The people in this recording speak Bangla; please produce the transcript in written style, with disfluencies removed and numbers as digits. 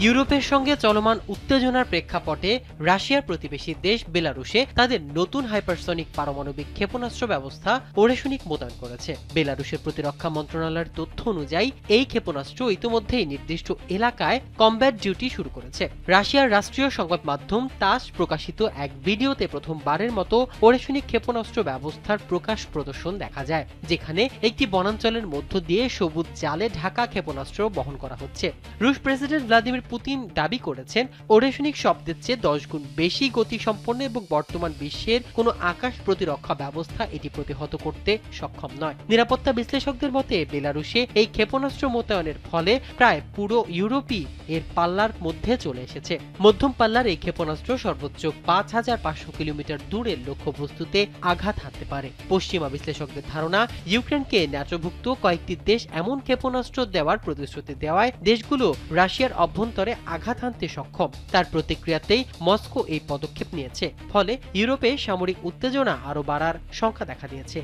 ইউরোপের সঙ্গে চলমান উত্তেজনার প্রেক্ষাপটে রাশিয়ার প্রতিবেশী দেশ বেলারুশে তাদের নতুন হাইপারসনিক পারমাণবিক ক্ষেপণাস্ত্র ব্যবস্থা ওরেশনিক মোতায়েন করেছে। বেলারুশের প্রতিরক্ষা মন্ত্রণালয়ের তথ্য অনুযায়ী এই ক্ষেপণাস্ত্র ইতিমধ্যেই নির্দিষ্ট এলাকায় কমব্যাট ডিউটি শুরু করেছে। রাশিয়ার রাষ্ট্রীয় সংবাদ মাধ্যম তাস প্রকাশিত এক ভিডিওতে প্রথমবারের মতো ওরেশনিক ক্ষেপণাস্ত্র ব্যবস্থার প্রকাশ প্রদর্শন দেখা যায়, যেখানে একটি বনাঞ্চলের মধ্য দিয়ে সবুজ জালে ঢাকা ক্ষেপণাস্ত্র বহন করা হচ্ছে। রুশ প্রেসিডেন্ট ভ্লাদিমির পুতিন দাবি করেছেন ওরেশনিক শব্দের চেয়ে 10 গুণ বেশি গতিসম্পন্ন এবং বর্তমান বিশ্বের কোনো আকাশ প্রতিরক্ষা ব্যবস্থা এটি প্রতিহত করতে সক্ষম নয়। নিরাপত্তা বিশ্লেষকদের মতে বেলারুশে এই ক্ষেপণাস্ত্র মোতায়েনের ফলে প্রায় পুরো ইউরোপই এর পাল্লার মধ্যে চলে এসেছে। মধ্যম পাল্লার এই ক্ষেপণাস্ত্র সর্বোচ্চ 5500 কিলোমিটার দূরের লক্ষ্যবস্তুতে আঘাত হানতে পারে। পশ্চিমা বিশ্লেষকদের ধারণা, ইউক্রেনকে ন্যাটোভুক্ত কয়েকটি দেশ এমন ক্ষেপণাস্ত্র দেওয়ার প্রতিশ্রুতি দেওয়ায় দেশগুলো রাশিয়ার অভ্যন্তরে আঘাত হানতে সক্ষম। তার প্রতিক্রিয়াতেই মস্কো এই পদক্ষেপ নিয়েছে। ফলে ইউরোপে সামরিক উত্তেজনা আরও বাড়ার শঙ্কা দেখা দিয়েছে।